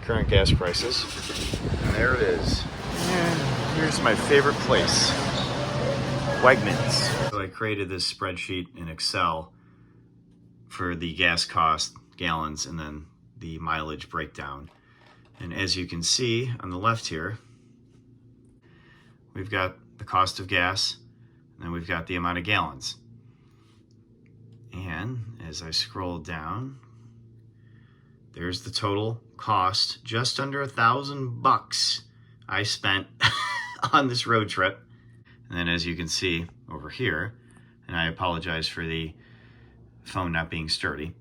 current gas prices. And there it is. And here's my favorite place, Wegmans. So I created this spreadsheet in Excel for the gas cost, gallons, and then the mileage breakdown. And as you can see on the left here, we've got the cost of gas, and then we've got the amount of gallons. And as I scroll down, there's the total cost, just under $1,000 I spent on this road trip. And then as you can see over here, and I apologize for the phone not being sturdy,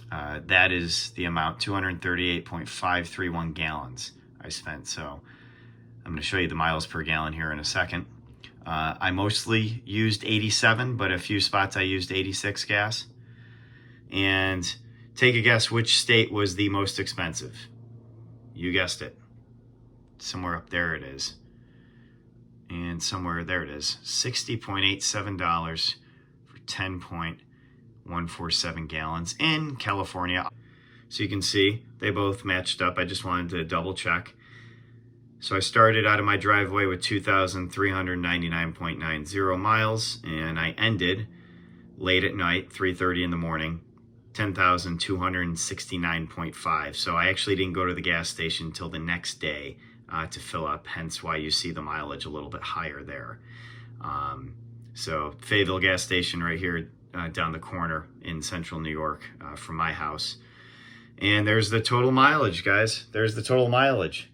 that is the amount, 238.531 gallons I spent. So I'm going to show you the miles per gallon here in a second. I mostly used 87, but a few spots I used 86 gas. And take a guess which state was the most expensive. You guessed it. Somewhere up there it is. And somewhere there it is. $60.87 for 10.147 gallons in California. So you can see they both matched up. I just wanted to double check. So I started out of my driveway with 2,399.90 miles, and I ended late at night, 3:30 in the morning, 10,269.5. So I actually didn't go to the gas station until the next day to fill up, hence why you see the mileage a little bit higher there. So Fayetteville gas station right here down the corner in central New York from my house. And there's the total mileage, guys. There's the total mileage.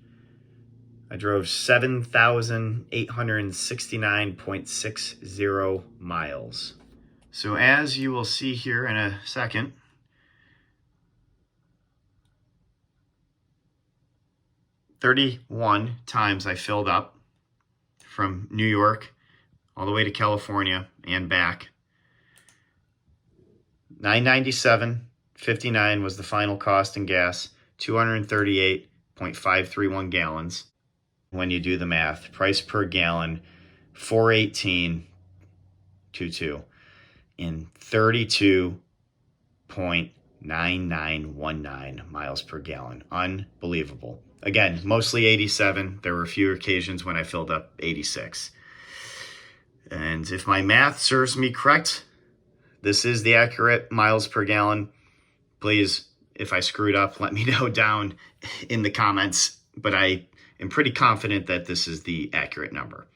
I drove 7,869.60 miles. So as you will see here in a second, "31 times I filled up from New York all the way to California and back. $997.59 was the final cost in gas, 238.531 gallons. When you do the math, price per gallon, $418.22 in 32.9919 miles per gallon. Unbelievable. Again, mostly 87. There were a few occasions when I filled up 86. And if my math serves me correct, this is the accurate miles per gallon. Please, if I screwed up, let me know down in the comments. But I am pretty confident that this is the accurate number.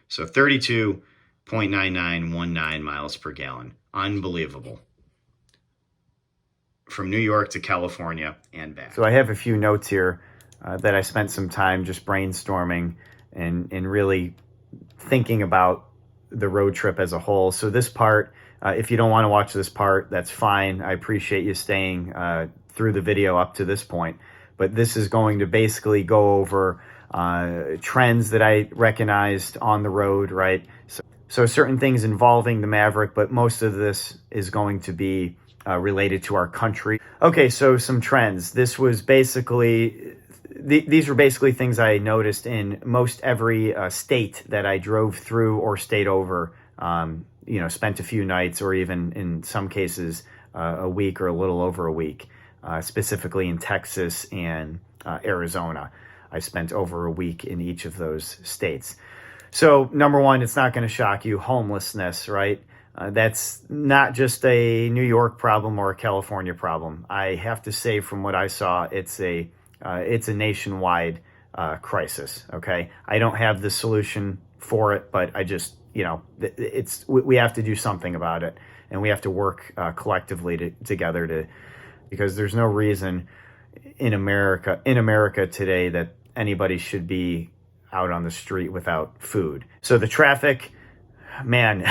So 32.9919 miles per gallon. Unbelievable. From New York to California and back. So I have a few notes here that I spent some time just brainstorming and really thinking about the road trip as a whole. So this part, if you don't want to watch this part, that's fine. I appreciate you staying through the video up to this point. But this is going to basically go over trends that I recognized on the road, right? So certain things involving the Maverick, but most of this is going to be related to our country. Okay, so some trends. This was basically, these were basically things I noticed in most every state that I drove through or stayed over, spent a few nights or even in some cases a week or a little over a week, specifically in Texas and Arizona. I spent over a week in each of those states. So number one, it's not going to shock you, homelessness, right? That's not just a New York problem or a California problem. I have to say, from what I saw, it's a nationwide crisis. Okay, I don't have the solution for it, but I just, we have to do something about it, and we have to work collectively together because there's no reason in America today that anybody should be out on the street without food. So the traffic, man,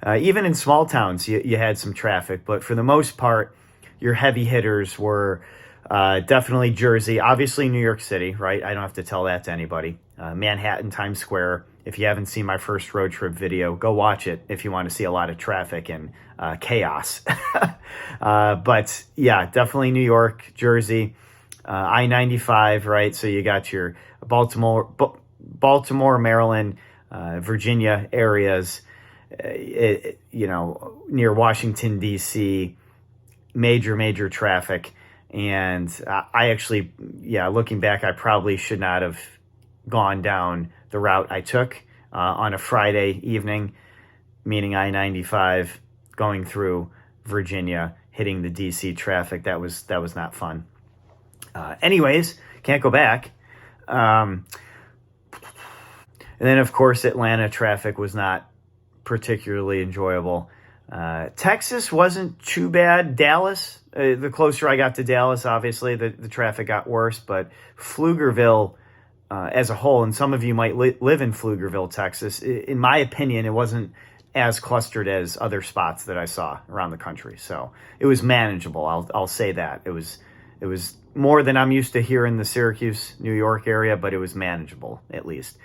even in small towns, you had some traffic, but for the most part, your heavy hitters were definitely Jersey, obviously New York City, right? I don't have to tell that to anybody. Manhattan, Times Square. If you haven't seen my first road trip video, go watch it if you want to see a lot of traffic and chaos. But yeah, definitely New York, Jersey, I-95, right? So you got your Baltimore, Maryland, Virginia areas, near Washington, D.C., major traffic. And I actually, looking back, I probably should not have gone down the route I took on a Friday evening, meaning I-95, going through Virginia, hitting the DC traffic. That was not fun. Anyways, can't go back. And then, of course, Atlanta traffic was not particularly enjoyable. Texas wasn't too bad. Dallas, the closer I got to Dallas, obviously, the traffic got worse. But Pflugerville, as a whole, and some of you might live in Pflugerville, Texas, in my opinion, it wasn't as clustered as other spots that I saw around the country. So it was manageable. I'll say that. It was more than I'm used to here in the Syracuse, New York area, but it was manageable at least.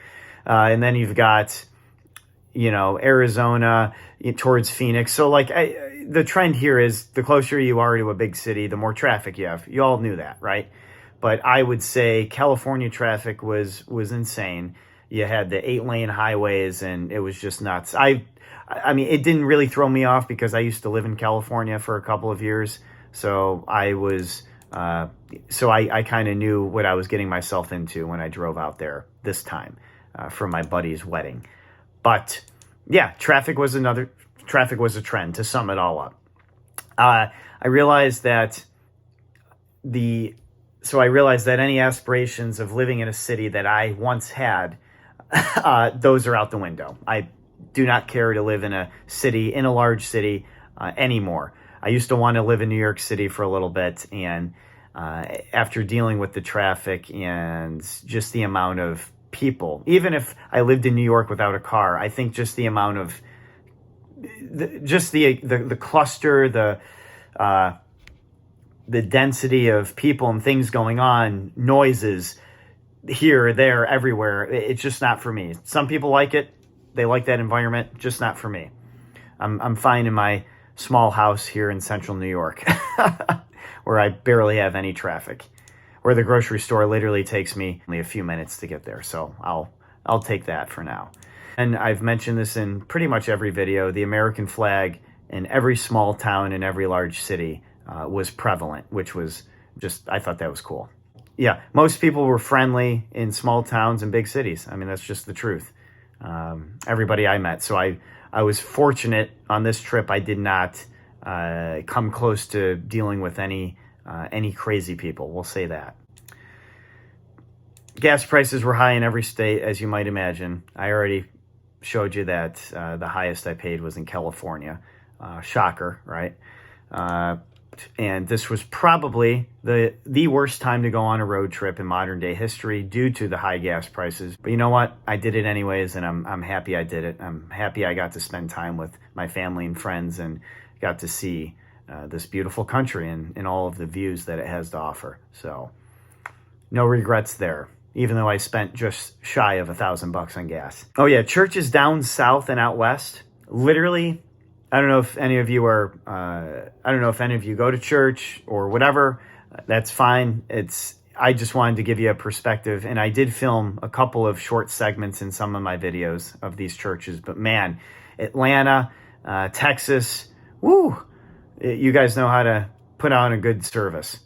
And then you've got, Arizona towards Phoenix. So the trend here is the closer you are to a big city, the more traffic you have. You all knew that, right? But I would say California traffic was insane. You had the 8-lane highways, and it was just nuts. I mean, it didn't really throw me off because I used to live in California for a couple of years. So I kind of knew what I was getting myself into when I drove out there this time for my buddy's wedding. But yeah, traffic was a trend, to sum it all up. I realized that any aspirations of living in a city that I once had, those are out the window. I do not care to live in a large city anymore. I used to want to live in New York City for a little bit, and after dealing with the traffic and just the amount of people, even if I lived in New York without a car, I think just the amount of the cluster, the density of people and things going on, noises here, there, everywhere, it's just not for me. Some people like it. They like that environment, just not for me. I'm fine in my small house here in central New York where I barely have any traffic, where the grocery store literally takes me only a few minutes to get there. So I'll take that for now. And I've mentioned this in pretty much every video. The American flag in every small town in every large city was prevalent, which was I thought that was cool. Yeah, most people were friendly in small towns and big cities. I mean, that's just the truth. Everybody I met. So I was fortunate on this trip. I did not come close to dealing with any crazy people. We'll say that. Gas prices were high in every state, as you might imagine. I already showed you that the highest I paid was in California. Shocker, right? And this was probably the worst time to go on a road trip in modern day history due to the high gas prices. But you know what? I did it anyways, and I'm happy I did it. I'm happy I got to spend time with my family and friends and got to see this beautiful country and all of the views that it has to offer. So no regrets there, even though I spent just shy of $1,000 on gas. Oh yeah, churches down south and out west, literally, I don't know if any of you go to church or whatever. That's fine. I just wanted to give you a perspective, and I did film a couple of short segments in some of my videos of these churches. But man, Atlanta, Texas, woo! You guys know how to put on a good service.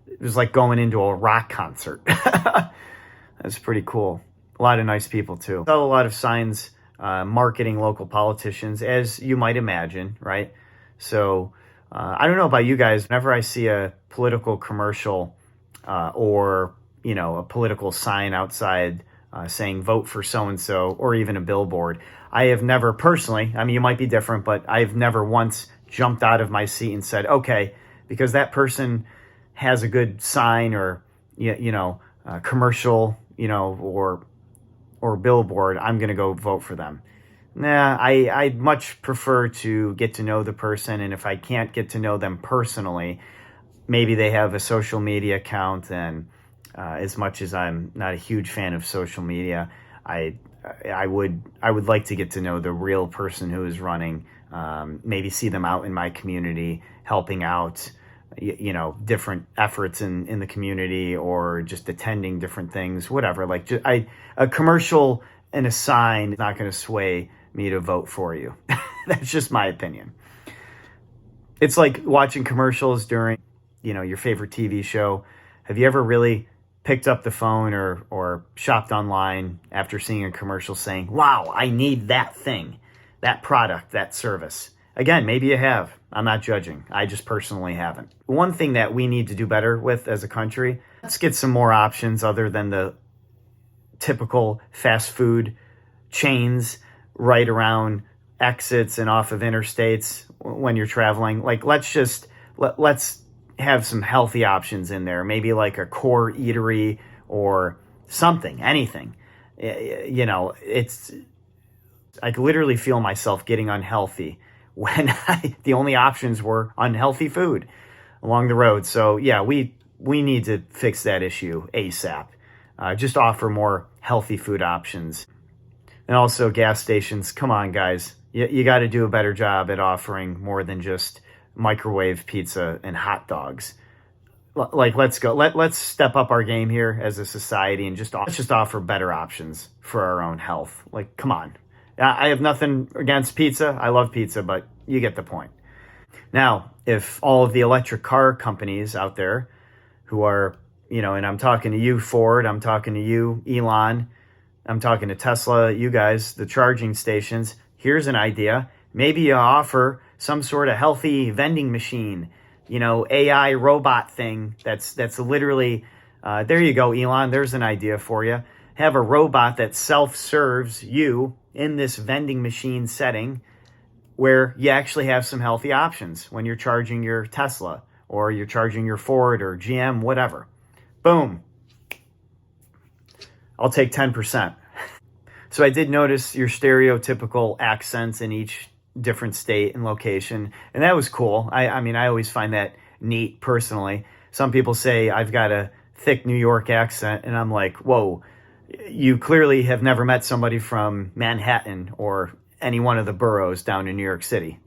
It was like going into a rock concert. That's pretty cool. A lot of nice people too. Saw a lot of signs marketing local politicians, as you might imagine, right? So I don't know about you guys. Whenever I see a political commercial or a political sign outside saying vote for so-and-so, or even a billboard, I have never personally, I mean, you might be different, but I've never once jumped out of my seat and said, okay, because that person has a good sign or commercial, or billboard, I'm going to go vote for them. Nah, I'd much prefer to get to know the person. And if I can't get to know them personally, maybe they have a social media account. And as much as I'm not a huge fan of social media, I would like to get to know the real person who is running, maybe see them out in my community, helping out, different efforts in the community, or just attending different things, whatever. Like a commercial and a sign is not going to sway me to vote for you. That's just my opinion. It's like watching commercials during your favorite TV show. Have you ever really picked up the phone or shopped online after seeing a commercial saying, wow, I need that thing, that product, that service? Again, maybe you have. I'm not judging. I just personally haven't. One thing that we need to do better with as a country, let's get some more options other than the typical fast food chains right around exits and off of interstates when you're traveling. Like, let's have some healthy options in there. Maybe like a core eatery or something, anything. I could literally feel myself getting unhealthy when the only options were unhealthy food along the road. So yeah, we need to fix that issue ASAP. Just offer more healthy food options. And also gas stations. Come on, guys. You got to do a better job at offering more than just microwave pizza and hot dogs. Like, let's go. Let's step up our game here as a society and let's just offer better options for our own health. Like, come on. I have nothing against pizza. I love pizza, but you get the point. Now, if all of the electric car companies out there who are, and I'm talking to you, Ford, I'm talking to you, Elon, I'm talking to Tesla, you guys, the charging stations, here's an idea. Maybe you offer some sort of healthy vending machine, AI robot thing that's literally, there you go, Elon, there's an idea for you. Have a robot that self-serves you in this vending machine setting where you actually have some healthy options when you're charging your Tesla or you're charging your Ford or GM, whatever. Boom. I'll take 10%. So I did notice your stereotypical accents in each different state and location, and that was cool. I mean, I always find that neat personally. Some people say I've got a thick New York accent, and I'm like, whoa, you clearly have never met somebody from Manhattan or any one of the boroughs down in New York City.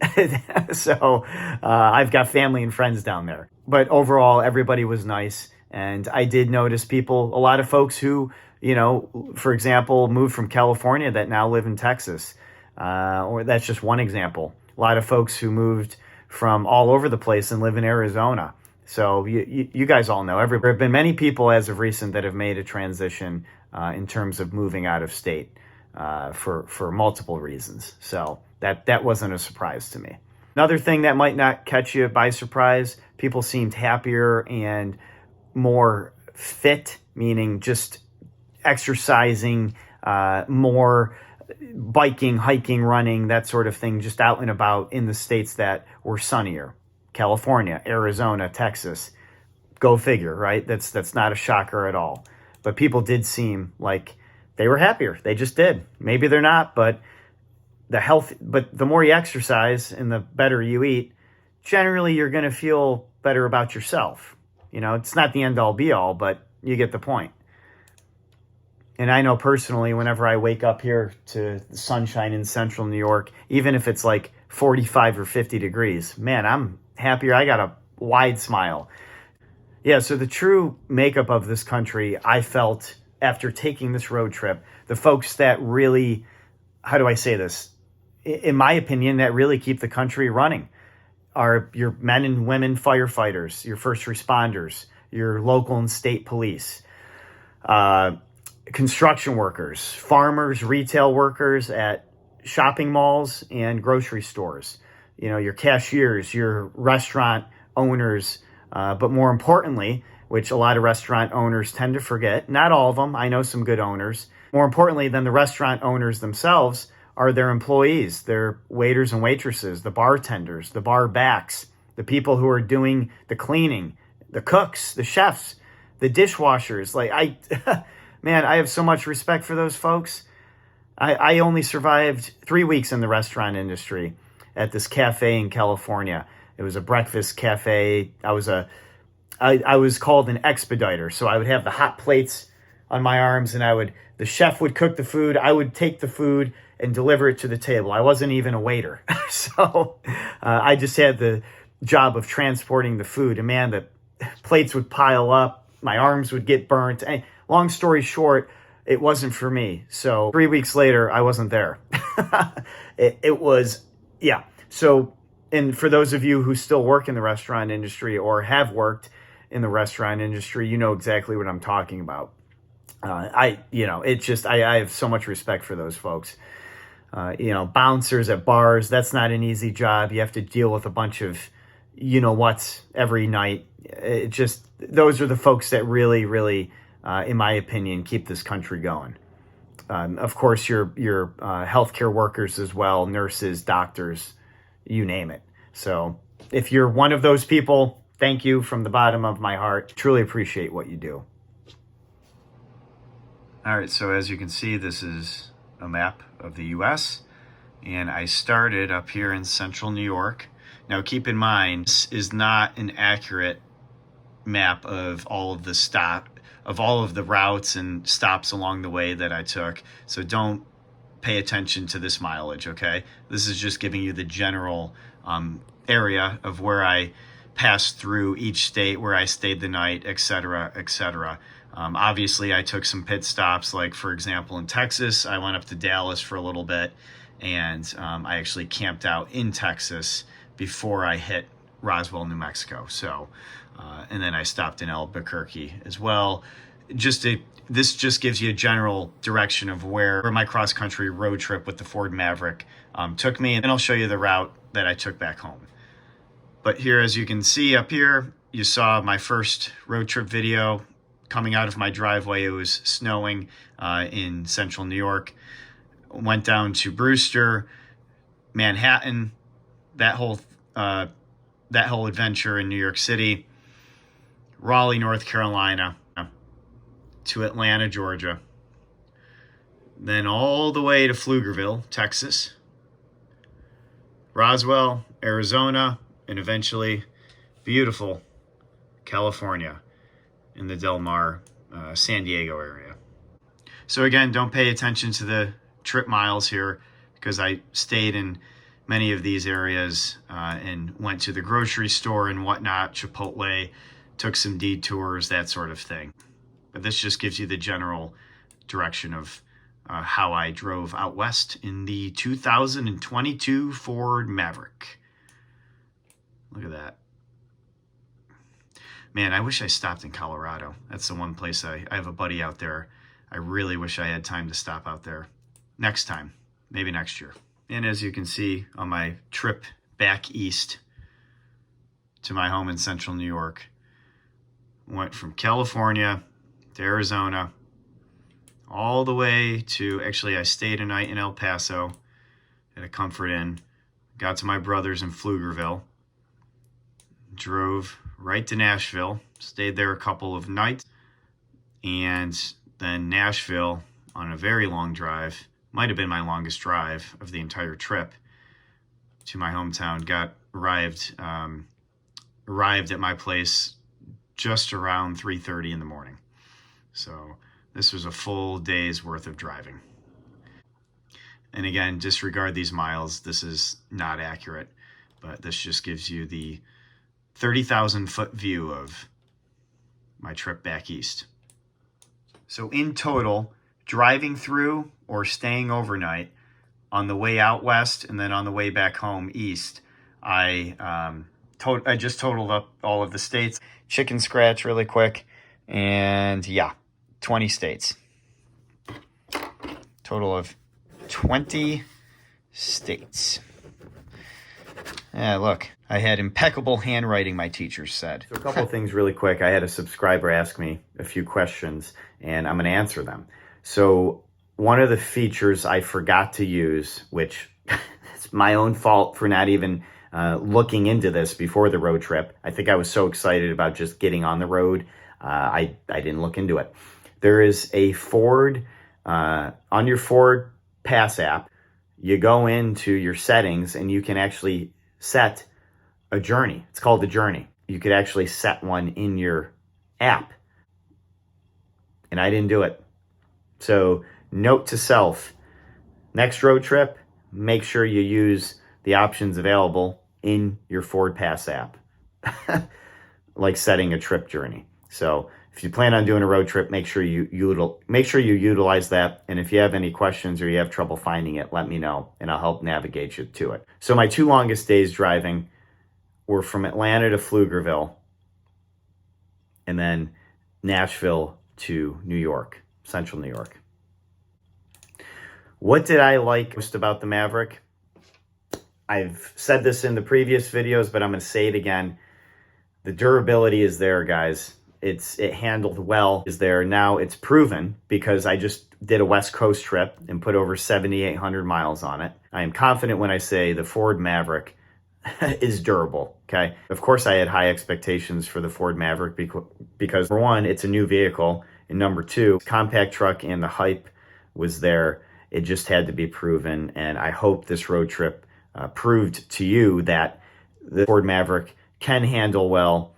So I've got family and friends down there. But overall, everybody was nice. And I did notice a lot of folks who, for example, moved from California that now live in Texas. Or that's just one example. A lot of folks who moved from all over the place and live in Arizona. So you guys all know, there have been many people as of recent that have made a transition in terms of moving out of state for multiple reasons. So that wasn't a surprise to me. Another thing that might not catch you by surprise, people seemed happier and more fit, meaning just exercising, more biking, hiking, running, that sort of thing, just out and about in the states that were sunnier. California, Arizona, Texas. Go figure, right? That's not a shocker at all. But people did seem like they were happier. They just did. Maybe they're not, but the more you exercise and the better you eat, generally you're going to feel better about yourself. It's not the end all be all, but you get the point. And I know personally, whenever I wake up here to the sunshine in central New York, even if it's like 45 or 50 degrees, man, I'm happier. I got a wide smile. Yeah, so the true makeup of this country, I felt after taking this road trip, the folks that really, how do I say this? In my opinion, that really keep the country running are your men and women firefighters, your first responders, your local and state police, construction workers, farmers, retail workers at shopping malls and grocery stores, your cashiers, your restaurant owners, but more importantly, which a lot of restaurant owners tend to forget, not all of them, I know some good owners, more importantly than the restaurant owners themselves are their employees, their waiters and waitresses, the bartenders, the bar backs, the people who are doing the cleaning, the cooks, the chefs, the dishwashers. Man, I have so much respect for those folks. I only survived 3 weeks in the restaurant industry at this cafe in California. It was a breakfast cafe. I was called an expediter. So I would have the hot plates on my arms and the chef would cook the food. I would take the food and deliver it to the table. I wasn't even a waiter. So I just had the job of transporting the food. And man, the plates would pile up. My arms would get burnt. And long story short, it wasn't for me. So 3 weeks later, I wasn't there. It was, yeah. So And for those of you who still work in the restaurant industry or have worked in the restaurant industry, you know exactly what I'm talking about. I have so much respect for those folks. Bouncers at bars, that's not an easy job. You have to deal with a bunch of, what's every night. Those are the folks that really, really, in my opinion, keep this country going. Of course, your healthcare workers as well, nurses, doctors, you name it. So if you're one of those people, thank you from the bottom of my heart. Truly appreciate what you do. All right, so as you can see, this is a map of the U.S., and I started up here in central New York. Now, keep in mind, this is not an accurate map of all of the routes and stops along the way that I took. So don't pay attention to this mileage, okay? This is just giving you the general area of where I passed through each state, where I stayed the night, etc., etc. Obviously, I took some pit stops, like, for example, in Texas, I went up to Dallas for a little bit, and I actually camped out in Texas before I hit Roswell, New Mexico. So, and then I stopped in Albuquerque as well. This just gives you a general direction of where my cross-country road trip with the Ford Maverick took me, and then I'll show you the route that I took back home. But here, as you can see up here, you saw my first road trip video coming out of my driveway. It was snowing in central New York. Went down to Brewster, Manhattan, that whole adventure in New York City, Raleigh, North Carolina, to Atlanta, Georgia, then all the way to Pflugerville, Texas, Roswell, Arizona, and eventually beautiful California in the Del Mar, San Diego area. So again, don't pay attention to the trip miles here, because I stayed in many of these areas and went to the grocery store and whatnot, Chipotle, took some detours, that sort of thing. But this just gives you the general direction of how I drove out west in the 2022 Ford Maverick. Look at that. Man, I wish I stopped in Colorado. That's the one place I have a buddy out there. I really wish I had time to stop out there. Next time, maybe next year. And as you can see on my trip back east to my home in central New York, went from California to Arizona, all the way to, actually I stayed a night in El Paso at a Comfort Inn, got to my brother's in Pflugerville, drove right to Nashville, stayed there a couple of nights, and then Nashville on a very long drive, might have been my longest drive of the entire trip to my hometown. Arrived at my place just around 3:30 in the morning. So this was a full day's worth of driving. And again, disregard these miles. This is not accurate, but this just gives you the 30,000 foot view of my trip back east. So in total, driving through or staying overnight on the way out west and then on the way back home east, I just totaled up all of the states. Chicken scratch really quick, and yeah, 20 states. Total of 20 states. Yeah, look, I had impeccable handwriting, my teachers said. So a couple of things really quick. I had a subscriber ask me a few questions, and I'm going to answer them. So one of the features I forgot to use, which it's my own fault for not even looking into this before the road trip. I think I was so excited about just getting on the road, I didn't look into it. There is a Ford, on your Ford Pass app, you go into your settings and you can actually set a journey. It's called the journey. You could actually set one in your app. And I didn't do it. So note to self, next road trip, make sure you use the options available in your Ford Pass app, like setting a trip journey. So if you plan on doing a road trip, make sure you utilize that. And if you have any questions or you have trouble finding it, let me know and I'll help navigate you to it. So my 2 longest days driving were from Atlanta to Pflugerville and then Nashville to New York, central New York. What did I like most about the Maverick? I've said this in the previous videos, but I'm going to say it again. The durability is there, guys. It handled well, is there. Now it's proven because I just did a West Coast trip and put over 7,800 miles on it. I am confident when I say the Ford Maverick is durable, okay? Of course, I had high expectations for the Ford Maverick because, for one, it's a new vehicle, and number two, compact truck and the hype was there. It just had to be proven, and I hope this road trip proved to you that the Ford Maverick can handle well.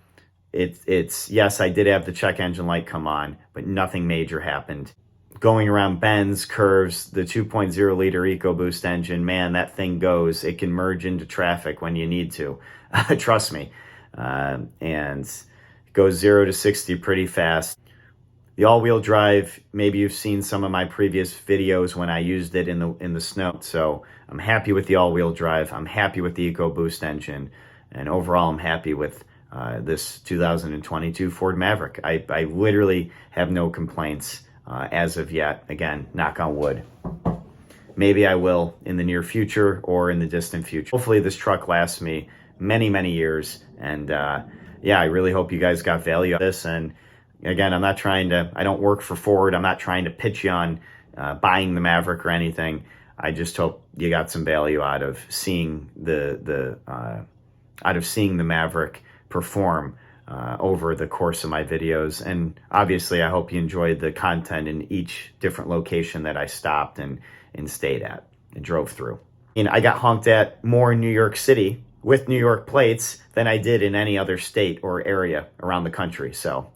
It's yes, I did have the check engine light come on, but nothing major happened. Going around bends, curves, the 2.0 liter EcoBoost engine, man, that thing goes. It can merge into traffic when you need to. Trust me. And goes 0 to 60 pretty fast. The all-wheel drive, maybe you've seen some of my previous videos when I used it in the snow. So I'm happy with the all-wheel drive. I'm happy with the EcoBoost engine. And overall, I'm happy with this 2022 Ford Maverick. I literally have no complaints as of yet. Again, knock on wood. Maybe I will in the near future or in the distant future. Hopefully this truck lasts me many, many years. And yeah, I really hope you guys got value out of this. And again, I don't work for Ford. I'm not trying to pitch you on buying the Maverick or anything. I just hope you got some value out of seeing the Maverick perform over the course of my videos. And obviously, I hope you enjoyed the content in each different location that I stopped and stayed at and drove through. And I got honked at more in New York City with New York plates than I did in any other state or area around the country. So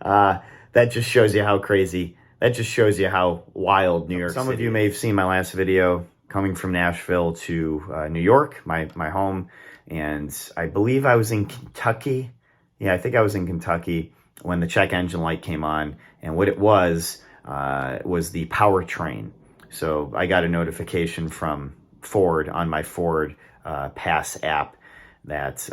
that just shows you how crazy, that just shows you how wild New York City is. Some of you may have seen my last video coming from Nashville to New York, my home. And I believe I was in Kentucky. Yeah, I think I was in Kentucky when the check engine light came on. And what it was the Powertrain. So I got a notification from Ford on my Ford Pass app that,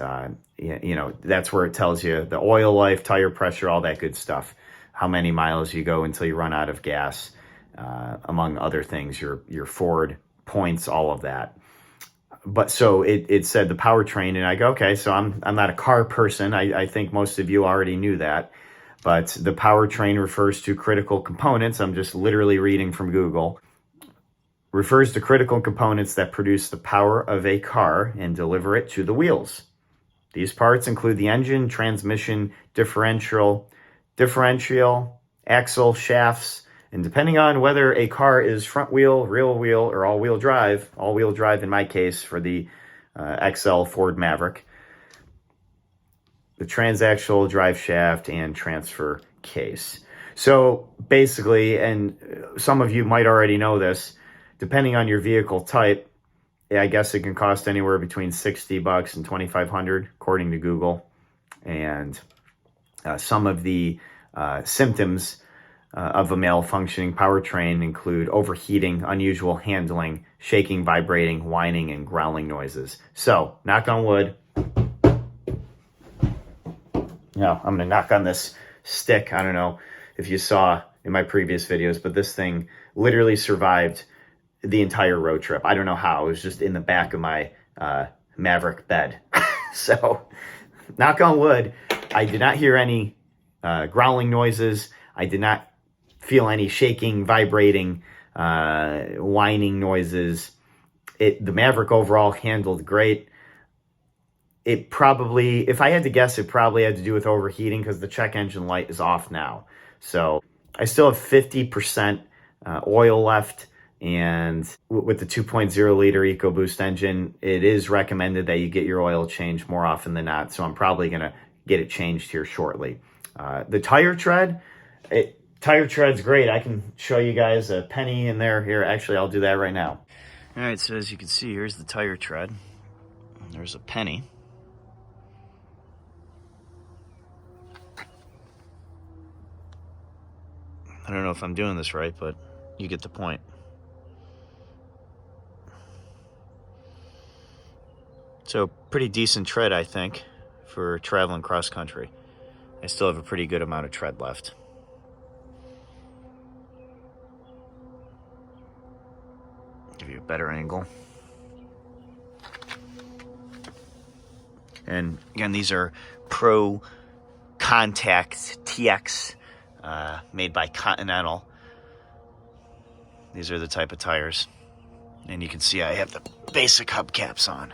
that's where it tells you the oil life, tire pressure, all that good stuff. How many miles you go until you run out of gas, among other things, your Ford points, all of that. But so it said the Powertrain, and I go, okay, so I'm not a car person. I think most of you already knew that. But the Powertrain refers to critical components. I'm just literally reading from Google. Refers to critical components that produce the power of a car and deliver it to the wheels. These parts include the engine, transmission, differential, axle, shafts, and depending on whether a car is front wheel, rear wheel, or all-wheel drive in my case for the XL Ford Maverick, the transaxle, drive shaft, and transfer case. So basically, and some of you might already know this, depending on your vehicle type, I guess it can cost anywhere between $60 and $2,500, according to Google. And some of the symptoms of a malfunctioning powertrain include overheating, unusual handling, shaking, vibrating, whining, and growling noises. So, knock on wood. Now, I'm going to knock on this stick. I don't know if you saw in my previous videos, but this thing literally survived the entire road trip. I don't know how. It was just in the back of my Maverick bed. So, knock on wood. I did not hear any growling noises. I did not feel any shaking, vibrating, whining noises. The Maverick overall handled great. It probably, if I had to guess, it probably had to do with overheating because the check engine light is off now. So I still have 50% oil left. And with the 2.0 liter EcoBoost engine, it is recommended that you get your oil changed more often than not. So I'm probably going to get it changed here shortly. The tire tread, tire tread's great. I can show you guys a penny in there. Here, actually, I'll do that right now. All right, so as you can see, here's the tire tread. There's a penny. I don't know if I'm doing this right, but you get the point. So pretty decent tread, I think, for traveling cross country. I still have a pretty good amount of tread left. Give you a better angle. And again, these are Pro Contact TX, made by Continental. These are the type of tires. And you can see I have the basic hubcaps on.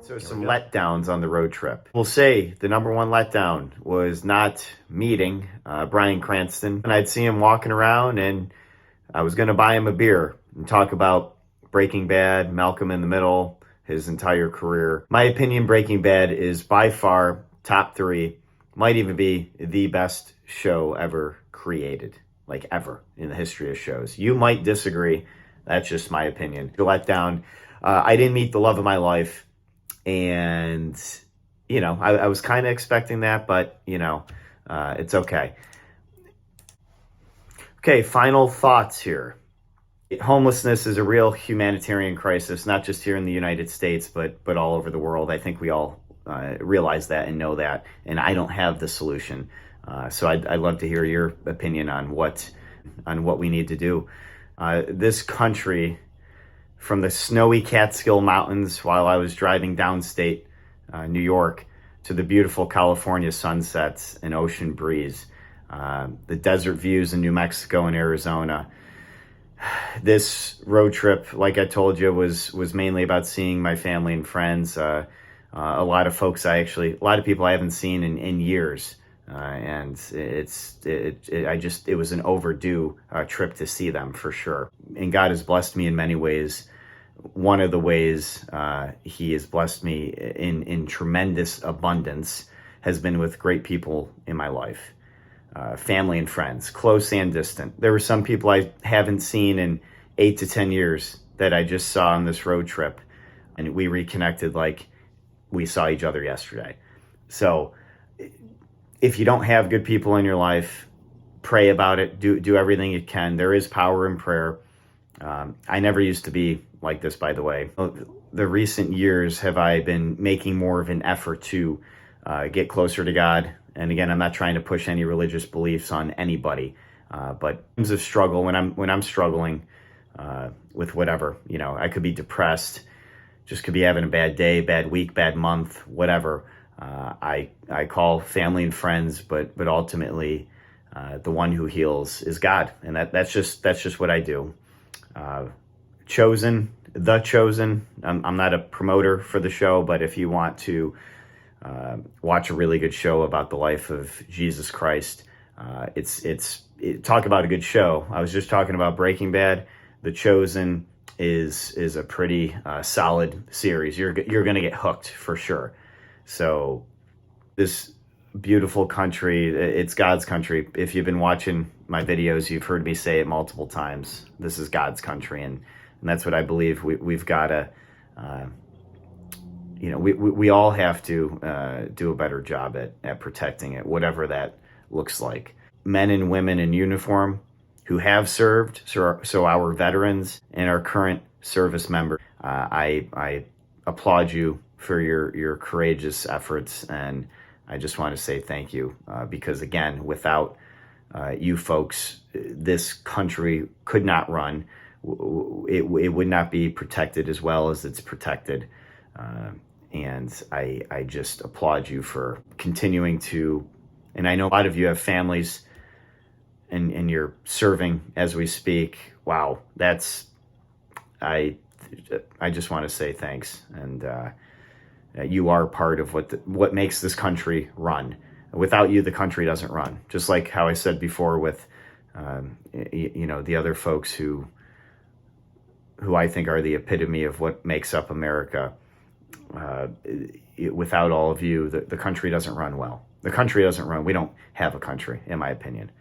So some letdowns on the road trip. We'll say the number one letdown was not meeting Bryan Cranston. And I'd see him walking around and I was going to buy him a beer and talk about Breaking Bad, Malcolm in the Middle, his entire career. My opinion, Breaking Bad is by far top 3, might even be the best show ever created, like ever in the history of shows. You might disagree. That's just my opinion. Letdown. I didn't meet the love of my life. And, you know, I was kind of expecting that, but, you know, it's okay. Okay, final thoughts here. Homelessness is a real humanitarian crisis, not just here in the United States, but all over the world. I think we all realize that and know that, and I don't have the solution. So I'd love to hear your opinion on what we need to do. This country, from the snowy Catskill Mountains while I was driving downstate New York to the beautiful California sunsets and ocean breeze, the desert views in New Mexico and Arizona. This road trip, like I told you, was mainly about seeing my family and friends. A lot of folks a lot of people I haven't seen in years. And it was an overdue trip to see them for sure. And God has blessed me in many ways. One of the ways he has blessed me in tremendous abundance has been with great people in my life, family and friends, close and distant. There were some people I haven't seen in 8 to 10 years that I just saw on this road trip, and we reconnected like we saw each other yesterday. So if you don't have good people in your life, pray about it. Do everything you can. There is power in prayer. I never used to be like this, by the way. The recent years have I been making more of an effort to get closer to God. And again, I'm not trying to push any religious beliefs on anybody, but in terms of struggle, when I'm struggling with whatever, you know, I could be depressed, just could be having a bad day, bad week, bad month, whatever. I call family and friends, but ultimately, the one who heals is God, and that's just what I do. Chosen. I'm not a promoter for the show, but if you want to watch a really good show about the life of Jesus Christ, talk about a good show. I was just talking about Breaking Bad. The Chosen is a pretty solid series. You're going to get hooked for sure. So this beautiful country, it's God's country. If you've been watching my videos, you've heard me say it multiple times. This is God's country, and that's what I believe. We've got to, we all have to do a better job at protecting it, whatever that looks like. Men and women in uniform who have served, so our veterans and our current service members, I applaud you for your courageous efforts, and I just want to say thank you, because again, without you folks, this country could not run. It would not be protected as well as it's protected, and I just applaud you for continuing to. And I know a lot of you have families, and you're serving as we speak. Wow, I just want to say thanks, and you are part of what makes this country run. Without you, the country doesn't run. Just like how I said before with, the other folks who I think are the epitome of what makes up America. Without all of you, the country doesn't run well. The country doesn't run. We don't have a country, in my opinion.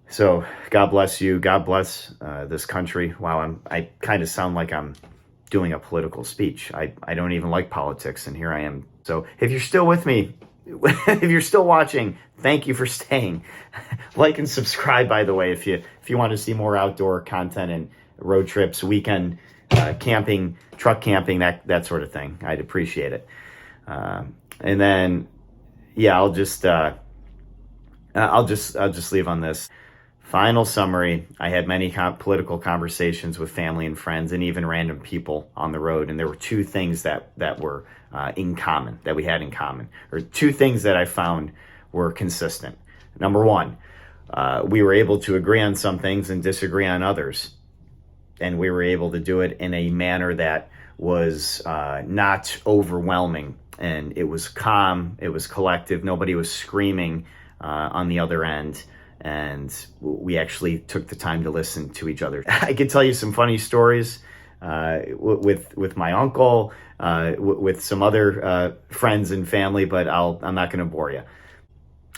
So God bless you. God bless this country. Wow, I kind of sound like I'm doing a political speech. I don't even like politics, and here I am. So if you're still with me, if you're still watching, thank you for staying. Like and subscribe, by the way, if you want to see more outdoor content and road trips, weekend camping, truck camping, that sort of thing. I'd appreciate it. And then, yeah, I'll just leave on this. Final summary, I had many political conversations with family and friends and even random people on the road. And there were two things that were in common, that we had in common, or two things that I found were consistent. Number one, we were able to agree on some things and disagree on others. And we were able to do it in a manner that was not overwhelming. And it was calm, it was collective, nobody was screaming on the other end. And we actually took the time to listen to each other. I could tell you some funny stories with my uncle, with some other friends and family, but I'm not going to bore you.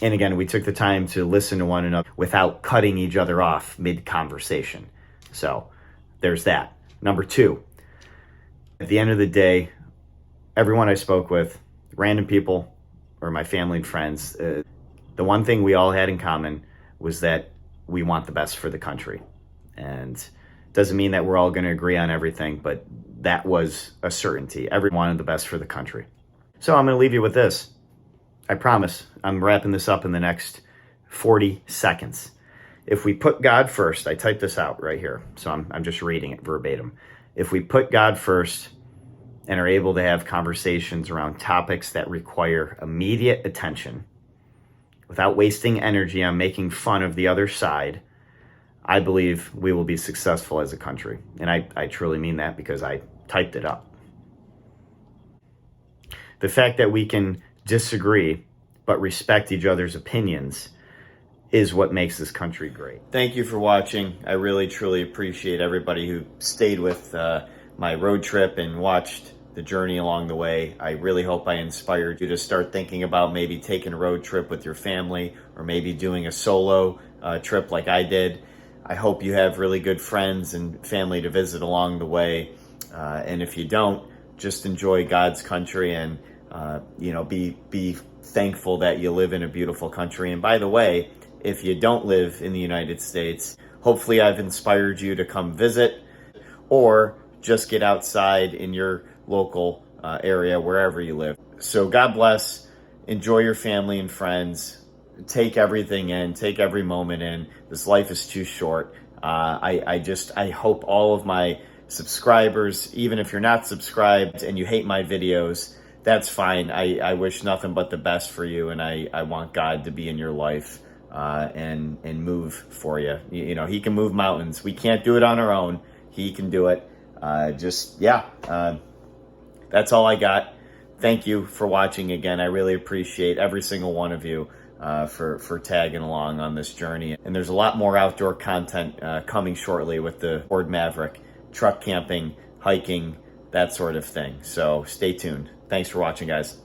And again, we took the time to listen to one another without cutting each other off mid-conversation. So there's that. Number two, at the end of the day, everyone I spoke with, random people or my family and friends, the one thing we all had in common was that we want the best for the country. And doesn't mean that we're all going to agree on everything, but that was a certainty. Everyone wanted the best for the country. So I'm going to leave you with this. I promise I'm wrapping this up in the next 40 seconds. If we put God first, I typed this out right here, so I'm just reading it verbatim. If we put God first and are able to have conversations around topics that require immediate attention, without wasting energy on making fun of the other side, I believe we will be successful as a country. And I truly mean that because I typed it up. The fact that we can disagree but respect each other's opinions is what makes this country great. Thank you for watching. I really, truly appreciate everybody who stayed with my road trip and watched the journey along the way. I really hope I inspired you to start thinking about maybe taking a road trip with your family or maybe doing a solo trip like I did. I hope you have really good friends and family to visit along the way. And if you don't, just enjoy God's country and be thankful that you live in a beautiful country. And by the way, if you don't live in the United States, hopefully I've inspired you to come visit or just get outside in your local area, wherever you live. So God bless. Enjoy your family and friends. Take everything in. Take every moment in. This life is too short. I hope all of my subscribers, even if you're not subscribed and you hate my videos, that's fine. I wish nothing but the best for you, and I want God to be in your life and move for you. You know, He can move mountains. We can't do it on our own. He can do it. That's all I got. Thank you for watching again. I really appreciate every single one of you for tagging along on this journey. And there's a lot more outdoor content coming shortly with the Ford Maverick, truck camping, hiking, that sort of thing. So stay tuned. Thanks for watching, guys.